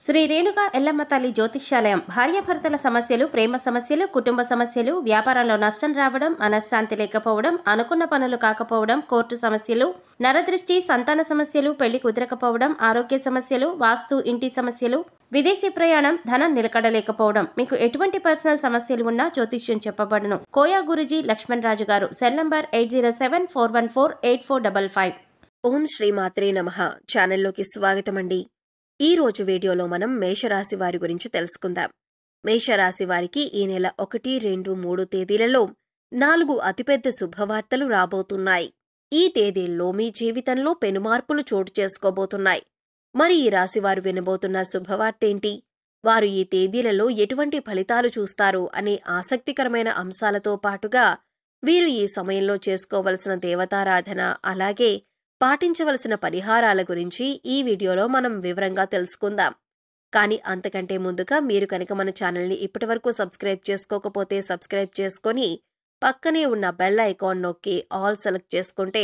శ్రీ రేణుక ఎల్లమ్మ తల్లి జ్యోతిష్యాలయం భార్యాభర్తల సమస్యలు, ప్రేమ సమస్యలు, కుటుంబ సమస్యలు, వ్యాపారంలో నష్టం రావడం, మనశ్శాంతి లేకపోవడం, అనుకున్న పనులు కాకపోవడం, కోర్టు సమస్యలు, నరదృష్టి, సంతాన సమస్యలు, పెళ్లి కుదరకపోవడం, ఆరోగ్య సమస్యలు, వాస్తు, ఇంటి సమస్యలు, విదేశీ ప్రయాణం, ధనం నిలకడలేకపోవడం, మీకు ఎటువంటి పర్సనల్ సమస్యలు ఉన్నా జ్యోతిష్యం చెప్పబడును. కోయా గురుజీ లక్ష్మణ్ రాజు గారు. Cell number 8074148455. ఓం శ్రీ మాత్రే నమః. ఛానల్లోకి స్వాగతమండి. ఈ రోజు వీడియోలో మనం మేషరాశి వారి గురించి తెలుసుకుందాం. మేషరాశి వారికి ఈ నెల 1, 2, 3 తేదీలలో 4 అతిపెద్ద శుభవార్తలు రాబోతున్నాయి. ఈ తేదీల్లో మీ జీవితంలో పెనుమార్పులు చోటు చేసుకోబోతున్నాయి. మరి ఈ రాశివారు వినబోతున్న శుభవార్తేంటి? వారు ఈ తేదీలలో ఎటువంటి ఫలితాలు చూస్తారు అనే ఆసక్తికరమైన అంశాలతో పాటుగా వీరు ఈ సమయంలో చేసుకోవలసిన దేవతారాధన, అలాగే పాటించవలసిన పరిహారాల గురించి ఈ వీడియోలో మనం వివరంగా తెలుసుకుందాం. కానీ అంతకంటే ముందుగా మీరు కనుక మన ఛానల్ని ఇప్పటివరకు సబ్స్క్రైబ్ చేసుకోకపోతే సబ్స్క్రైబ్ చేసుకొని పక్కనే ఉన్న బెల్ ఐకాన్ నొక్కి ఆల్ సెలెక్ట్ చేసుకుంటే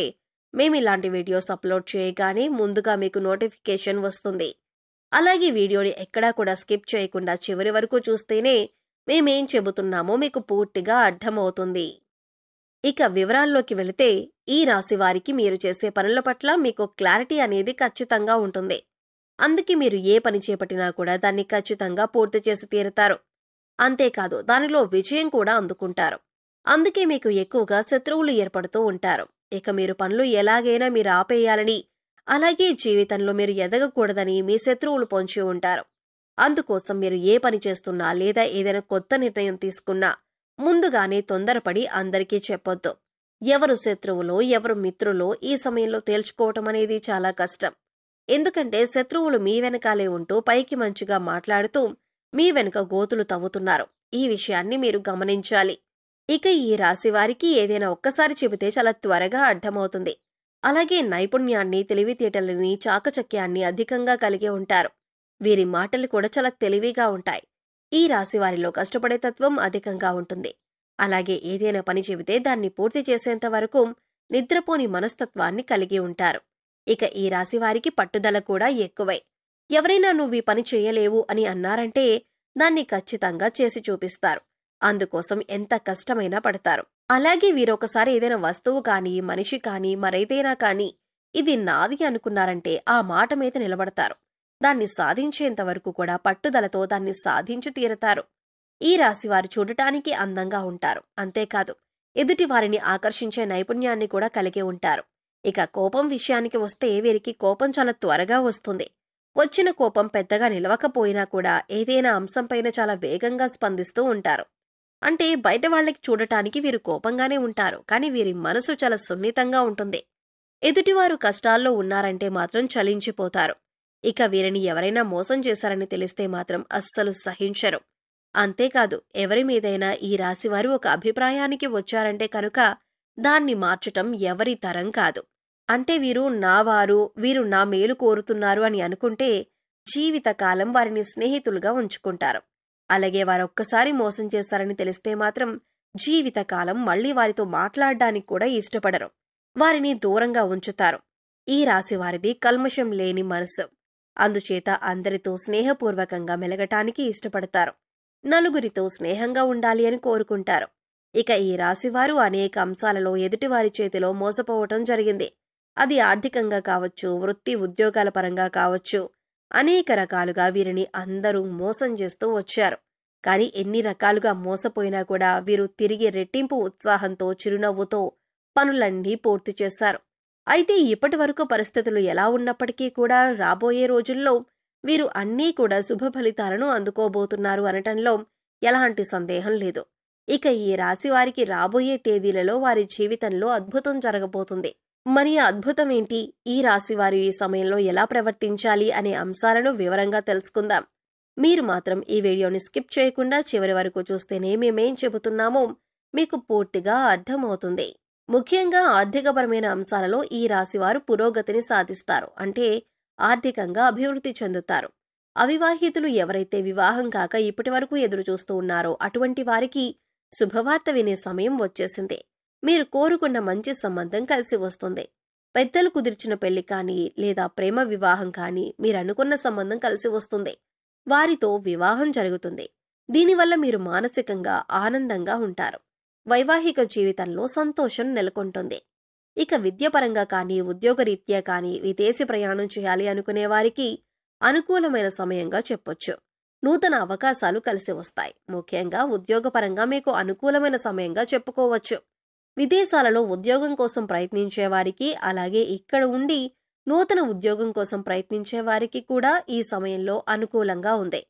మేము ఇలాంటి వీడియోస్ అప్లోడ్ చేయగానే ముందుగా మీకు నోటిఫికేషన్ వస్తుంది. అలాగే వీడియోని ఎక్కడా కూడా స్కిప్ చేయకుండా చివరి వరకు చూస్తేనే మేమేం చెబుతున్నామో మీకు పూర్తిగా అర్థమవుతుంది. ఇక వివరాల్లోకి వెళితే ఈ రాశి వారికి మీరు చేసే పనుల పట్ల మీకు క్లారిటీ అనేది ఖచ్చితంగా ఉంటుంది. అందుకే మీరు ఏ పని చేపట్టినా కూడా దాన్ని ఖచ్చితంగా పూర్తి చేసి తీరుతారు. అంతేకాదు దానిలో విజయం కూడా అందుకుంటారు. అందుకే మీకు ఎక్కువగా శత్రువులు ఏర్పడుతూ ఉంటారు. ఇక మీరు పనులు ఎలాగైనా మీరు ఆపేయాలని, అలాగే జీవితంలో మీరు ఎదగకూడదని మీ శత్రువులు పొంచి ఉంటారు. అందుకోసం మీరు ఏ పని చేస్తున్నా లేదా ఏదైనా కొత్త నిర్ణయం తీసుకున్నా ముందుగానే తొందరపడి అందరికీ చెప్పొద్దు. ఎవరు శత్రువులో ఎవరు మిత్రులో ఈ సమయంలో తేల్చుకోవటం అనేది చాలా కష్టం. ఎందుకంటే శత్రువులు మీ వెనకాలే ఉంటూ పైకి మంచిగా మాట్లాడుతూ మీ వెనుక గోతులు తవ్వుతున్నారు. ఈ విషయాన్ని మీరు గమనించాలి. ఇక ఈ రాశి వారికి ఏదైనా ఒక్కసారి చెబితే చాలా త్వరగా అర్థమవుతుంది. అలాగే నైపుణ్యాన్ని, తెలివితేటలని, చాకచక్యాన్ని అధికంగా కలిగి ఉంటారు. వీరి మాటలు కూడా చాలా తెలివిగా ఉంటాయి. ఈ రాశి వారిలో కష్టపడే తత్వం అధికంగా ఉంటుంది. అలాగే ఏదైనా పని చెబితే దాన్ని పూర్తి చేసేంత వరకు నిద్రపోని మనస్తత్వాన్ని కలిగి ఉంటారు. ఇక ఈ రాశి వారికి పట్టుదల కూడా ఎక్కువై. ఎవరైనా నువ్వు ఈ పని చేయలేవు అని అన్నారంటే దాన్ని ఖచ్చితంగా చేసి చూపిస్తారు. అందుకోసం ఎంత కష్టమైనా పడతారు. అలాగే వీరొకసారి ఏదైనా వస్తువు కానీ, మనిషి కానీ, మరేదైనా కానీ ఇది నాది అనుకున్నారంటే ఆ మాట మీద నిలబడతారు. దాన్ని సాధించేంత వరకు కూడా పట్టుదలతో దాన్ని సాధించి తీరతారు. ఈ రాశి వారు చూడటానికి అందంగా ఉంటారు. అంతేకాదు ఎదుటి వారిని ఆకర్షించే నైపుణ్యాన్ని కూడా కలిగి ఉంటారు. ఇక కోపం విషయానికి వస్తే వీరికి కోపం చాలా త్వరగా వస్తుంది. వచ్చిన కోపం పెద్దగా నిలవకపోయినా కూడా ఏదైనా అంశంపైన చాలా వేగంగా స్పందిస్తూ ఉంటారు. అంటే బయట వాళ్ళకి చూడటానికి వీరు కోపంగానే ఉంటారు, కానీ వీరి మనసు చాలా సున్నితంగా ఉంటుంది. ఎదుటివారు కష్టాల్లో ఉన్నారంటే మాత్రం చలించిపోతారు. ఇక వీరిని ఎవరైనా మోసం చేశారని తెలిస్తే మాత్రం అస్సలు సహించరు. అంతేకాదు ఎవరి మీదైనా ఈ రాశివారు ఒక అభిప్రాయానికి వచ్చారంటే కనుక దాన్ని మార్చటం ఎవరి తరం కాదు. అంటే వీరు నావారు, వీరు నా మేలు కోరుతున్నారు అని అనుకుంటే జీవితకాలం వారిని స్నేహితులుగా ఉంచుకుంటారు. అలాగే వారొక్కసారి మోసం చేశారని తెలిస్తే మాత్రం జీవితకాలం మళ్లీ వారితో మాట్లాడడానికి కూడా ఇష్టపడరు. వారిని దూరంగా ఉంచుతారు. ఈ రాశి వారిది కల్మషం లేని మనసు. అందుచేత అందరితో స్నేహపూర్వకంగా మెలగటానికి ఇష్టపడతారు. నలుగురితో స్నేహంగా ఉండాలి అని కోరుకుంటారు. ఇక ఈ రాశివారు అనేక అంశాలలో ఎదుటివారి చేతిలో మోసపోవటం జరిగింది. అది ఆర్థికంగా కావచ్చు, వృత్తి ఉద్యోగాల పరంగా కావచ్చు, అనేక రకాలుగా వీరిని అందరూ మోసం చేస్తూ వచ్చారు. కానీ ఎన్ని రకాలుగా మోసపోయినా కూడా వీరు తిరిగి రెట్టింపు ఉత్సాహంతో, చిరునవ్వుతో పనులన్నీ పూర్తి చేశారు. అయితే ఇప్పటి వరకు పరిస్థితులు ఎలా ఉన్నప్పటికీ కూడా రాబోయే రోజుల్లో వీరు అన్నీ కూడా శుభ ఫలితాలను అందుకోబోతున్నారు అనటంలో ఎలాంటి సందేహం లేదు. ఇక ఈ రాశి వారికి రాబోయే తేదీలలో వారి జీవితంలో అద్భుతం జరగబోతుంది. మరి ఆ అద్భుతం ఏంటి? ఈ రాశి వారు ఈ సమయంలో ఎలా ప్రవర్తించాలి అనే అంశాలను వివరంగా తెలుసుకుందాం. మీరు మాత్రం ఈ వీడియోని స్కిప్ చేయకుండా చివరి వరకు చూస్తేనే మేమేం చెబుతున్నామో మీకు పూర్తిగా అర్థమవుతుంది. ముఖ్యంగా ఆర్థికపరమైన అంశాలలో ఈ రాశివారు పురోగతిని సాధిస్తారు. అంటే ఆర్థికంగా అభివృద్ధి చెందుతారు. అవివాహితులు ఎవరైతే వివాహం కాక ఇప్పటి వరకు ఎదురు చూస్తూ ఉన్నారో అటువంటి వారికి శుభవార్త వినే సమయం వచ్చేసింది. మీరు కోరుకున్న మంచి సంబంధం కలిసి వస్తుంది. పెద్దలు కుదిర్చిన పెళ్లి కానీ లేదా ప్రేమ వివాహం కానీ మీరనుకున్న సంబంధం కలిసి వస్తుంది. వారితో వివాహం జరుగుతుంది. దీనివల్ల మీరు మానసికంగా ఆనందంగా ఉంటారు. వైవాహిక జీవితంలో సంతోషం నెలకొంటుంది. ఇక విద్యపరంగా కానీ, ఉద్యోగరీత్యా కానీ విదేశీ ప్రయాణం చేయాలి అనుకునే వారికి అనుకూలమైన సమయంగా చెప్పొచ్చు. నూతన అవకాశాలు కలిసి వస్తాయి. ముఖ్యంగా ఉద్యోగపరంగా మీకు అనుకూలమైన సమయంగా చెప్పుకోవచ్చు. విదేశాలలో ఉద్యోగం కోసం ప్రయత్నించే వారికి, అలాగే ఇక్కడ ఉండి నూతన ఉద్యోగం కోసం ప్రయత్నించే వారికి కూడా ఈ సమయంలో అనుకూలంగా ఉంది.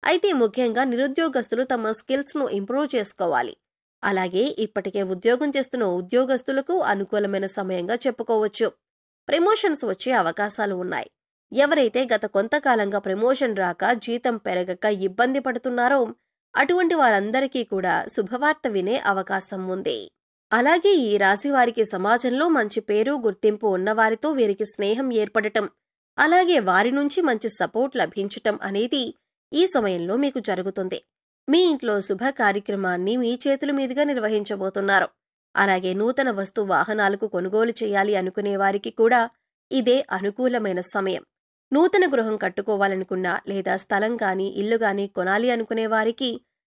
అయితే ముఖ్యంగా నిరుద్యోగస్తులు తమ స్కిల్స్ను ఇంప్రూవ్ చేసుకోవాలి. అలాగే ఇప్పటికే ఉద్యోగం చేస్తున్న ఉద్యోగస్తులకు అనుకూలమైన సమయంగా చెప్పుకోవచ్చు. ప్రమోషన్స్ వచ్చే అవకాశాలు ఉన్నాయి. ఎవరైతే గత కొంతకాలంగా ప్రమోషన్ రాక, జీతం పెరగక ఇబ్బంది పడుతున్నారో అటువంటి వారందరికీ కూడా శుభవార్త వినే అవకాశం ఉంది. అలాగే ఈ రాశి వారికి సమాజంలో మంచి పేరు, గుర్తింపు ఉన్నవారితో వీరికి స్నేహం ఏర్పడటం, అలాగే వారి నుంచి మంచి సపోర్ట్ లభించటం అనేది ఈ సమయంలో మీకు జరుగుతుంది. మీ ఇంట్లో శుభ కార్యక్రమాన్ని మీ చేతుల మీదుగా నిర్వహించబోతున్నారు. అలాగే నూతన వస్తు వాహనాలకు కొనుగోలు చేయాలి అనుకునే వారికి కూడా ఇదే అనుకూలమైన సమయం. నూతన గృహం కట్టుకోవాలనుకున్నా, లేదా స్థలం గాని, ఇల్లు గాని కొనాలి అనుకునే వారికి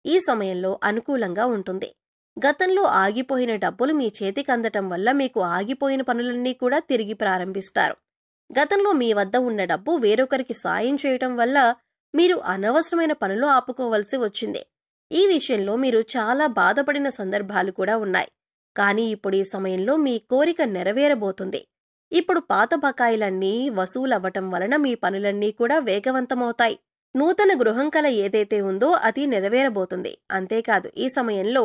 ఈ సమయంలో అనుకూలంగా ఉంటుంది. గతంలో ఆగిపోయిన డబ్బులు మీ చేతికి అందటం వల్ల మీకు ఆగిపోయిన పనులన్నీ కూడా తిరిగి ప్రారంభిస్తారు. గతంలో మీ వద్ద ఉన్న డబ్బు వేరొకరికి సాయం చేయటం వల్ల మీరు అనవసరమైన పనులు ఆపుకోవలసి వచ్చింది. ఈ విషయంలో మీరు చాలా బాధపడిన సందర్భాలు కూడా ఉన్నాయి. కానీ ఇప్పుడు ఈ సమయంలో మీ కోరిక నెరవేరబోతుంది. ఇప్పుడు పాత బకాయిలన్నీ వసూలవ్వటం వలన మీ పనులన్నీ కూడా వేగవంతమవుతాయి. నూతన గృహం కల ఏదైతే ఉందో అది నెరవేరబోతుంది. అంతేకాదు ఈ సమయంలో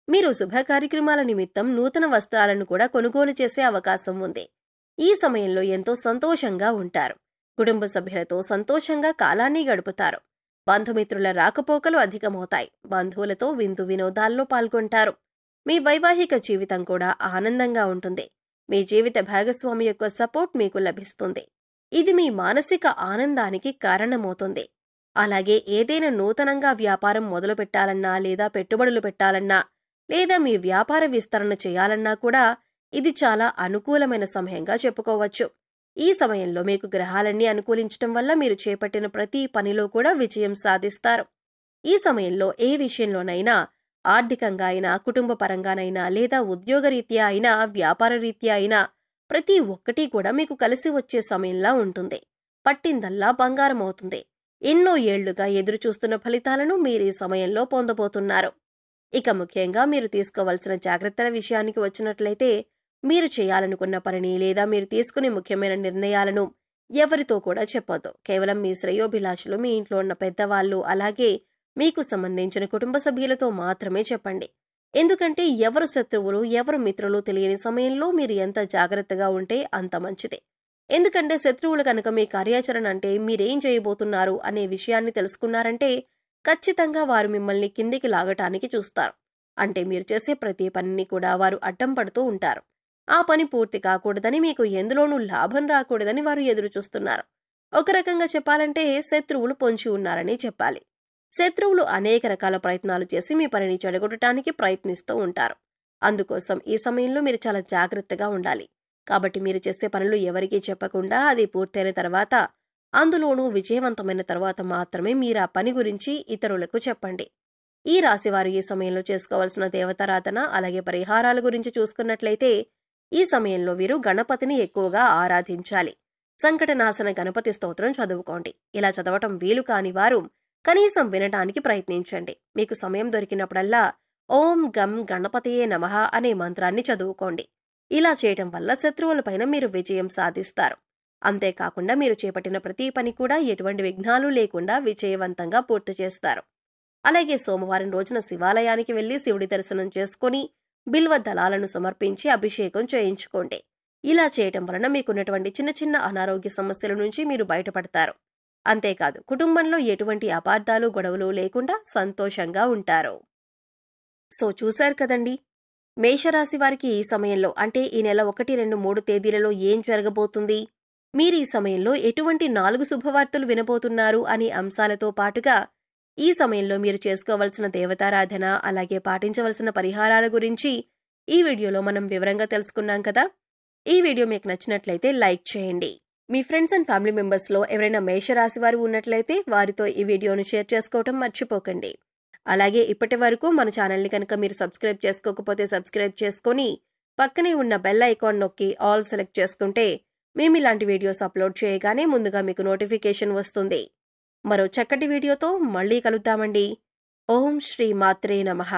మీరు శుభ కార్యక్రమాల నిమిత్తం నూతన వస్త్రాలను కూడా కొనుగోలు చేసే అవకాశం ఉంది. ఈ సమయంలో ఎంతో సంతోషంగా ఉంటారు. కుటుంబ సభ్యులతో సంతోషంగా కాలాన్ని గడుపుతారు. బంధుమిత్రుల రాకపోకలు అధికమవుతాయి. బంధువులతో విందు వినోదాల్లో పాల్గొంటారు. మీ వైవాహిక జీవితం కూడా ఆనందంగా ఉంటుంది. మీ జీవిత భాగస్వామి యొక్క సపోర్ట్ మీకు లభిస్తుంది. ఇది మీ మానసిక ఆనందానికి కారణమవుతుంది. అలాగే ఏదైనా నూతనంగా వ్యాపారం మొదలు పెట్టాలన్నా, లేదా పెట్టుబడులు పెట్టాలన్నా, లేదా మీ వ్యాపార విస్తరణ చేయాలన్నా కూడా ఇది చాలా అనుకూలమైన సమయంగా చెప్పుకోవచ్చు. ఈ సమయంలో మీకు గ్రహాలన్నీ అనుకూలించటం వల్ల మీరు చేపట్టిన ప్రతి పనిలో కూడా విజయం సాధిస్తారు. ఈ సమయంలో ఏ విషయంలోనైనా, ఆర్థికంగా అయినా, కుటుంబ పరంగానైనా, లేదా ఉద్యోగరీత్యా అయినా, వ్యాపార రీత్యా అయినా ప్రతి ఒక్కటి కూడా మీకు కలిసి వచ్చే సమయంలా ఉంటుంది. పట్టిందల్లా బంగారం అవుతుంది. ఎన్నో ఏళ్లుగా ఎదురుచూస్తున్న ఫలితాలను మీరు ఈ సమయంలో పొందబోతున్నారు. ఇక ముఖ్యంగా మీరు తీసుకోవాల్సిన జాగ్రత్తల విషయానికి వచ్చినట్లయితే, మీరు చేయాలనుకున్న పనిని లేదా మీరు తీసుకునే ముఖ్యమైన నిర్ణయాలను ఎవరితో కూడా చెప్పొద్దు. కేవలం మీ శ్రేయోభిలాషులు, మీ ఇంట్లో ఉన్న పెద్దవాళ్ళు, అలాగే మీకు సంబంధించిన కుటుంబ సభ్యులతో మాత్రమే చెప్పండి. ఎందుకంటే ఎవరు శత్రువులు, ఎవరు మిత్రులు తెలియని సమయంలో మీరు ఎంత జాగ్రత్తగా ఉంటే అంత మంచిది. ఎందుకంటే శత్రువులు కనుక మీ కార్యాచరణ అంటే మీరేం చేయబోతున్నారు అనే విషయాన్ని తెలుసుకున్నారంటే ఖచ్చితంగా వారు మిమ్మల్ని కిందికి లాగటానికి చూస్తారు. అంటే మీరు చేసే ప్రతి పనిని కూడా వారు అడ్డం పడుతూ ఉంటారు. ఆ పని పూర్తి కాకూడదని, మీకు ఎందులోనూ లాభం రాకూడదని వారు ఎదురు చూస్తున్నారు. ఒక రకంగా చెప్పాలంటే శత్రువులు పొంచి ఉన్నారని చెప్పాలి. శత్రువులు అనేక రకాల ప్రయత్నాలు చేసి మీ పనిని చెడగొట్టడానికి ప్రయత్నిస్తూ ఉంటారు. అందుకోసం ఈ సమయంలో మీరు చాలా జాగ్రత్తగా ఉండాలి. కాబట్టి మీరు చేసే పనులు ఎవరికీ చెప్పకుండా, అది పూర్తయిన తర్వాత, అందులోనూ విజయవంతమైన తర్వాత మాత్రమే మీరు ఆ పని గురించి ఇతరులకు చెప్పండి. ఈ రాశివారు ఈ సమయంలో చేసుకోవాల్సిన దేవతారాధన, అలాగే పరిహారాల గురించి చూసుకున్నట్లయితే ఈ సమయంలో వీరు గణపతిని ఎక్కువగా ఆరాధించాలి. సంకటనాశన గణపతి స్తోత్రం చదువుకోండి. ఇలా చదవటం వీలు కాని వారు కనీసం వినటానికి ప్రయత్నించండి. మీకు సమయం దొరికినప్పుడల్లా ఓం గం గణపతియే నమః అనే మంత్రాన్ని చదువుకోండి. ఇలా చేయటం వల్ల శత్రువులపైన మీరు విజయం సాధిస్తారు. అంతేకాకుండా మీరు చేపట్టిన ప్రతి పని కూడా ఎటువంటి విఘ్నాలు లేకుండా విజయవంతంగా పూర్తి చేస్తారు. అలాగే సోమవారం రోజున శివాలయానికి వెళ్లి శివుడి దర్శనం చేసుకుని బిల్వ దళాలను సమర్పించి అభిషేకం చేయించుకోండి. ఇలా చేయటం వలన మీకున్నటువంటి చిన్న చిన్న అనారోగ్య సమస్యల నుంచి మీరు బయటపడతారు. అంతేకాదు కుటుంబంలో ఎటువంటి అపార్థాలు, గొడవలు లేకుండా సంతోషంగా ఉంటారు. సో చూశారు కదండి, మేషరాశి వారికి ఈ సమయంలో అంటే ఈ నెల 1, 2, 3 తేదీలలో ఏం జరగబోతుంది, మీరు ఈ సమయంలో ఎటువంటి 4 శుభవార్తలు వినబోతున్నారు అనే అంశాలతో పాటుగా ఈ సమయంలో మీరు చేసుకోవలసిన దేవతారాధన, అలాగే పాటించవలసిన పరిహారాల గురించి ఈ వీడియోలో మనం వివరంగా తెలుసుకున్నాం కదా. ఈ వీడియో మీకు నచ్చినట్లయితే లైక్ చేయండి. మీ ఫ్రెండ్స్ అండ్ ఫ్యామిలీ మెంబర్స్లో ఎవరైనా మేషరాశి వారు ఉన్నట్లయితే వారితో ఈ వీడియోను షేర్ చేసుకోవటం మర్చిపోకండి. అలాగే ఇప్పటి వరకు మన ఛానల్ని కనుక మీరు సబ్స్క్రైబ్ చేసుకోకపోతే సబ్స్క్రైబ్ చేసుకొని పక్కనే ఉన్న బెల్ ఐకాన్ నొక్కి ఆల్ సెలెక్ట్ చేసుకుంటే మేము ఇలాంటి వీడియోస్ అప్లోడ్ చేయగానే ముందుగా మీకు నోటిఫికేషన్ వస్తుంది. మరో చక్కటి వీడియోతో మళ్ళీ కలుద్దామండి. ఓం శ్రీ మాత్రే నమః.